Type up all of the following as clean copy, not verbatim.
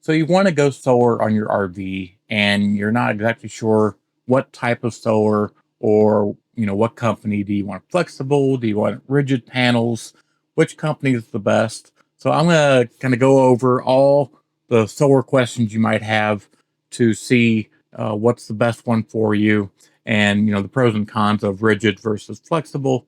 So you want to go solar on your RV and you're not exactly sure what type of solar or what company. Do you want flexible? Do you want rigid panels? Which company is the best? So I'm going to kind of go over all the solar questions you might have to see what's the best one for you, and the pros and cons of rigid versus flexible,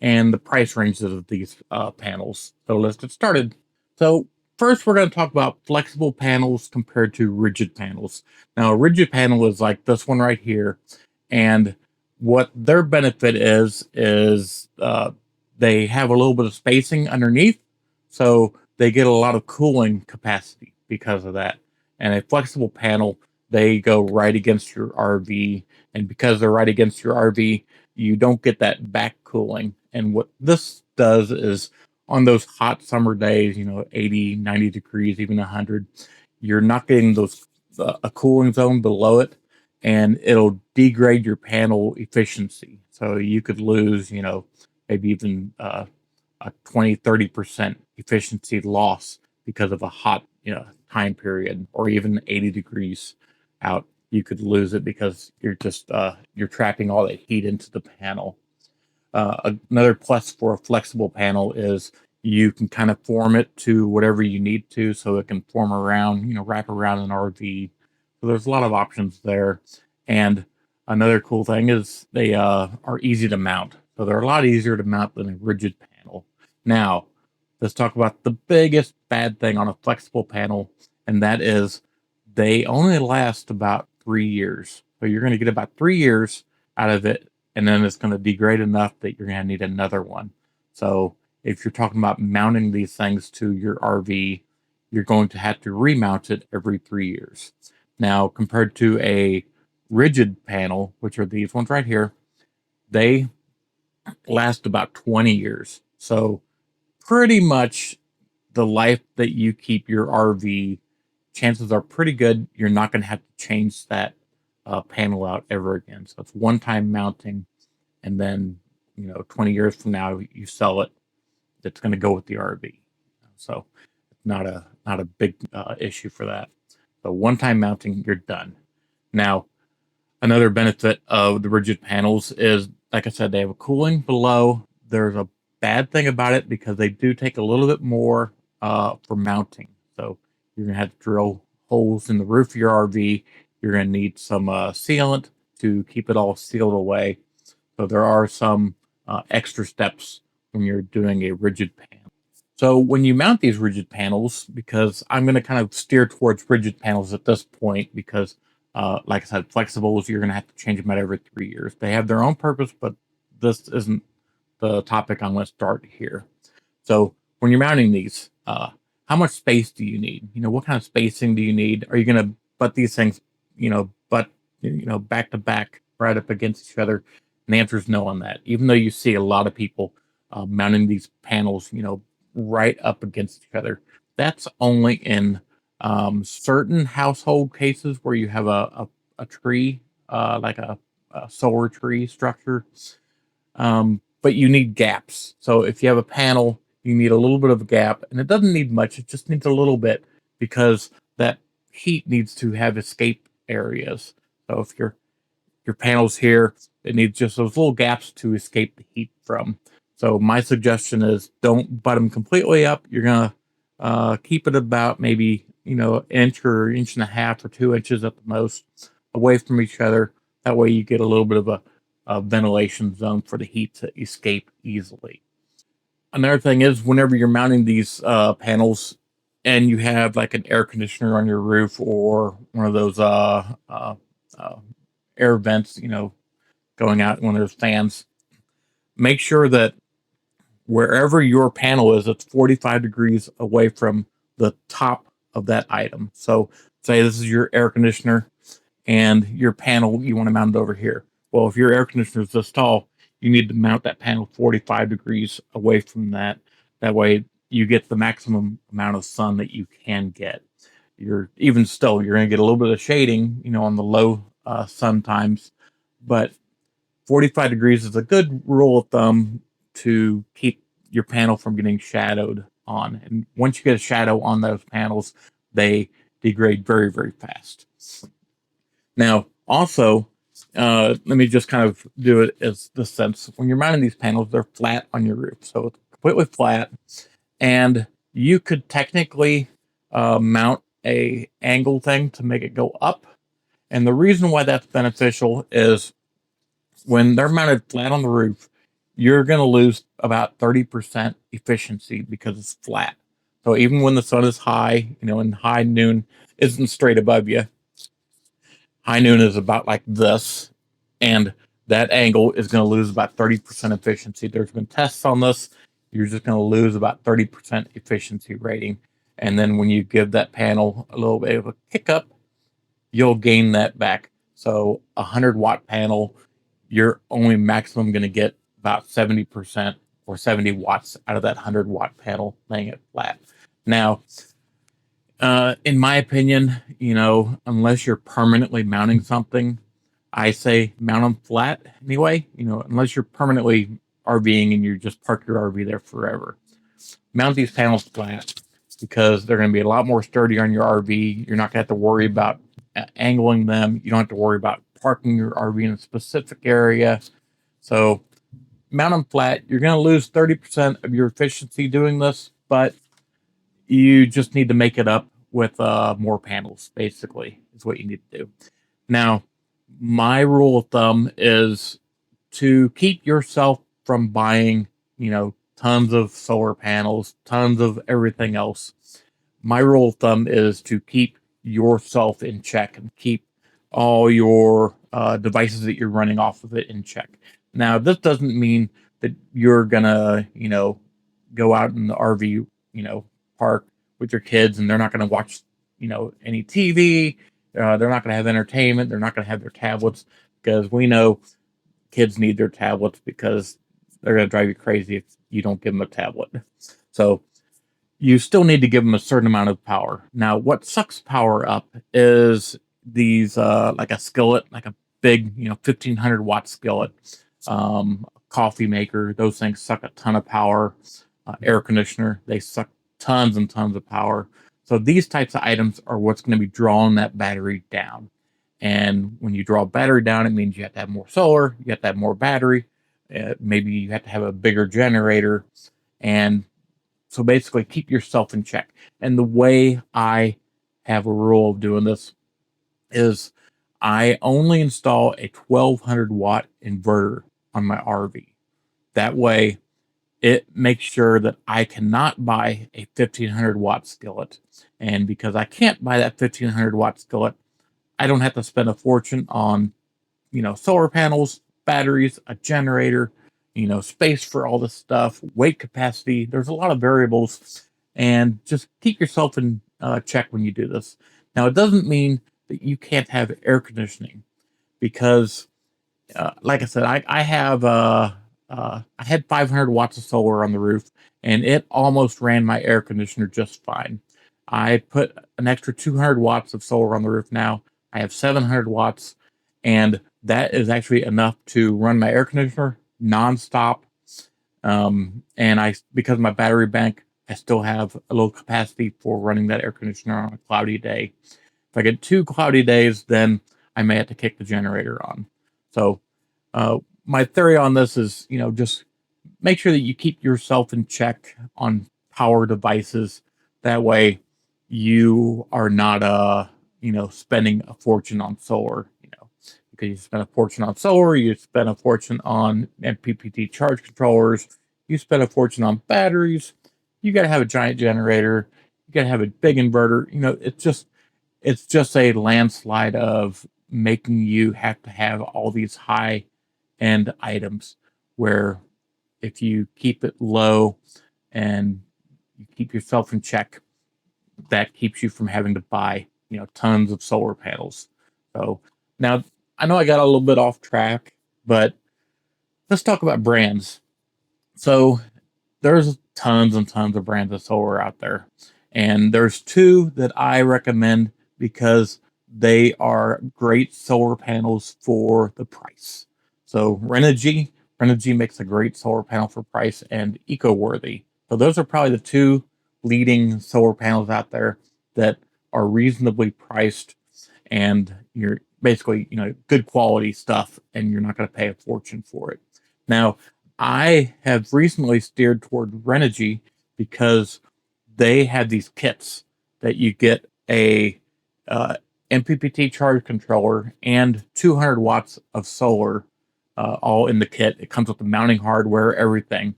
and the price ranges of these panels. So let's get started. So first, we're going to talk about flexible panels compared to rigid panels. Now, a rigid panel is like this one right here, and what their benefit is they have a little bit of spacing underneath, so they get a lot of cooling capacity because of that. And a flexible panel, they go right against your RV, and because they're right against your RV, you don't get that back cooling. And what this does is on those hot summer days, 80, 90 degrees, even 100, you're not getting those a cooling zone below it, and it'll degrade your panel efficiency. So you could lose, maybe even a 20, 30% efficiency loss because of a hot, time period, or even 80 degrees out. You could lose it because you're trapping all that heat into the panel. Another plus for a flexible panel is you can kind of form it to whatever you need to, so it can form around, wrap around an RV. So there's a lot of options there. And another cool thing is they are easy to mount. So they're a lot easier to mount than a rigid panel. Now, let's talk about the biggest bad thing on a flexible panel, and that is they only last about 3 years. So you're going to get about 3 years out of it, and then it's going to degrade enough that you're going to need another one. So if you're talking about mounting these things to your RV, you're going to have to remount it every 3 years. Now, compared to a rigid panel, which are these ones right here, they last about 20 years. So pretty much the life that you keep your RV, chances are pretty good you're not going to have to change that panel out ever again. So it's one-time mounting, and then 20 years from now you sell it. It's going to go with the RV. So not a big issue for that. So one-time mounting, you're done. Now, another benefit of the rigid panels is, like I said, they have a cooling below. There's a bad thing about it because they do take a little bit more for mounting. So you're going to have to drill holes in the roof of your RV. You're going to need some sealant to keep it all sealed away. So there are some extra steps when you're doing a rigid panel. So when you mount these rigid panels, because I'm going to kind of steer towards rigid panels at this point, because like I said, flexibles, you're going to have to change them out every 3 years. They have their own purpose, but this isn't the topic I'm going to start here. So when you're mounting these, how much space do you need? What kind of spacing do you need? Are you going to butt these things, back to back, right up against each other? And the answer is no on that. Even though you see a lot of people mounting these panels, right up against each other, that's only in certain household cases where you have a tree, like a solar tree structure. But you need gaps. So if you have a panel, you need a little bit of a gap, and it doesn't need much. It just needs a little bit because that heat needs to have escape areas. So if your panel's here, it needs just those little gaps to escape the heat from. So my suggestion is don't butt them completely up. You're gonna keep it about maybe inch or inch and a half or 2 inches at the most away from each other. That way you get a little bit of a ventilation zone for the heat to escape easily. Another thing is whenever you're mounting these panels and you have like an air conditioner on your roof or one of those uh, air vents, going out when there's fans, make sure that wherever your panel is, it's 45 degrees away from the top of that item. So say this is your air conditioner and your panel, you want to mount it over here. Well, if your air conditioner is this tall, you need to mount that panel 45 degrees away from that. That way you get the maximum amount of sun that you can get. You're even still, you're going to get a little bit of shading, on the low sun times, but 45 degrees is a good rule of thumb to keep your panel from getting shadowed on. And once you get a shadow on those panels, they degrade very, very fast. Now, also, let me just kind of do it as the sense when you're mounting these panels, they're flat on your roof, so it's completely flat, and you could technically mount a angle thing to make it go up. And the reason why that's beneficial is when they're mounted flat on the roof, you're going to lose about 30% efficiency because it's flat. So even when the sun is high, and high noon isn't straight above you, high noon is about like this, and that angle is going to lose about 30% efficiency. There's been tests on this. You're just going to lose about 30% efficiency rating. And then when you give that panel a little bit of a kick up, you'll gain that back. So a 100-watt panel, you're only maximum going to get about 70% or 70 watts out of that 100-watt panel laying it flat. Now, in my opinion, unless you're permanently mounting something, I say mount them flat anyway. Unless you're permanently RVing and you just park your RV there forever. Mount these panels flat because they're going to be a lot more sturdy on your RV. You're not going to have to worry about angling them. You don't have to worry about parking your RV in a specific area. So mount them flat. You're going to lose 30% of your efficiency doing this, but you just need to make it up with more panels, basically, is what you need to do. Now, my rule of thumb is to keep yourself from buying, tons of solar panels, tons of everything else. My rule of thumb is to keep yourself in check and keep all your devices that you're running off of it in check. Now, this doesn't mean that you're gonna, go out in the RV, park with your kids and they're not gonna watch, any TV. They're not gonna have entertainment. They're not gonna have their tablets because we know kids need their tablets because they're gonna drive you crazy if you don't give them a tablet. So you still need to give them a certain amount of power. Now, what sucks power up is these, like a skillet, like a big, 1500-watt skillet, coffee maker. Those things suck a ton of power. Air conditioner, they suck tons and tons of power. So these types of items are what's going to be drawing that battery down. And when you draw a battery down, it means you have to have more solar, you have to have more battery. Maybe you have to have a bigger generator. And so basically keep yourself in check. And the way I have a rule of doing this is I only install a 1200-watt inverter on my RV. That way it makes sure that I cannot buy a 1500-watt skillet. And because I can't buy that 1500-watt skillet, I don't have to spend a fortune on, solar panels, batteries, a generator, space for all this stuff, weight capacity. There's a lot of variables, and just keep yourself in check when you do this. Now, it doesn't mean that you can't have air conditioning because, like I said, I had 500 watts of solar on the roof, and it almost ran my air conditioner just fine. I put an extra 200 watts of solar on the roof now. I have 700 watts, and that is actually enough to run my air conditioner nonstop. And because of my battery bank, I still have a little capacity for running that air conditioner on a cloudy day. If I get 2 cloudy days, then I may have to kick the generator on. So, my theory on this is, just make sure that you keep yourself in check on power devices. That way you are not, spending a fortune on solar, because you spend a fortune on solar, you spend a fortune on MPPT charge controllers, you spend a fortune on batteries, you got to have a giant generator, you got to have a big inverter. It's just a landslide of making you have to have all these high end items where if you keep it low and you keep yourself in check, that keeps you from having to buy, tons of solar panels. So now I know I got a little bit off track, but let's talk about brands. So there's tons and tons of brands of solar out there. And there's 2 that I recommend because they are great solar panels for the price. So Renogy makes a great solar panel for price, and EcoWorthy. So those are probably the 2 leading solar panels out there that are reasonably priced, and you're basically, good quality stuff, and you're not going to pay a fortune for it. Now, I have recently steered toward Renogy because they have these kits that you get a uh, MPPT charge controller and 200 watts of solar, all in the kit. It comes with the mounting hardware, everything.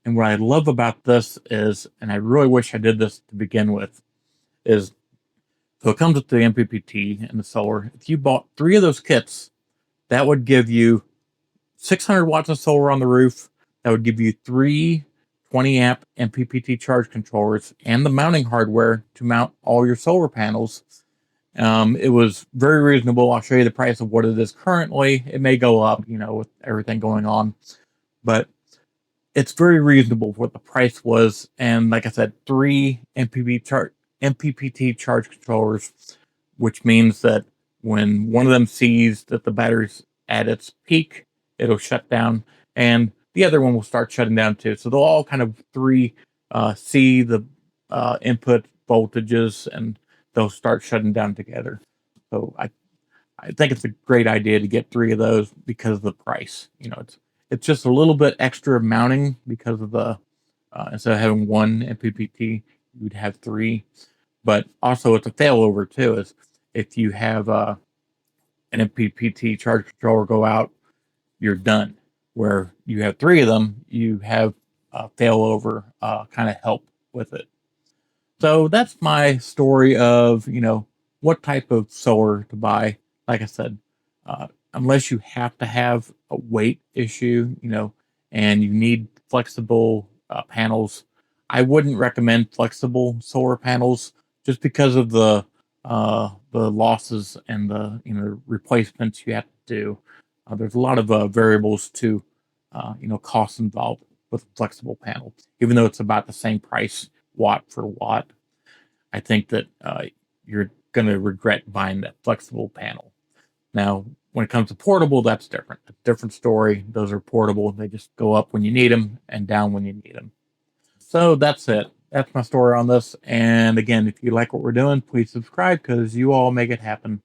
And what I love about this is, and I really wish I did this to begin with, is so it comes with the MPPT and the solar. If you bought 3 of those kits, that would give you 600 watts of solar on the roof. That would give you 3 20 amp MPPT charge controllers and the mounting hardware to mount all your solar panels. It was very reasonable. I'll show you the price of what it is currently. It may go up, with everything going on, but it's very reasonable for what the price was. And like I said, 3 MPPT charge controllers, which means that when one of them sees that the battery's at its peak, it'll shut down, and the other one will start shutting down too. So they'll all kind of 3 see the input voltages, and they'll start shutting down together. So I think it's a great idea to get 3 of those because of the price. It's just a little bit extra mounting because of the instead of having 1 MPPT, you'd have 3. But also, it's a failover too. Is if you have an MPPT charge controller go out, you're done. Where you have 3 of them, you have failover kind of help with it. So that's my story of, what type of solar to buy. Like I said, unless you have to have a weight issue, and you need flexible panels, I wouldn't recommend flexible solar panels just because of the losses and the replacements you have to do. There's a lot of variables to costs involved with a flexible panel, even though it's about the same price watt for watt. I think that you're going to regret buying that flexible panel. Now, when it comes to portable, that's different. A different story. Those are portable. They just go up when you need them and down when you need them. So that's it. That's my story on this. And again, if you like what we're doing, please subscribe because you all make it happen.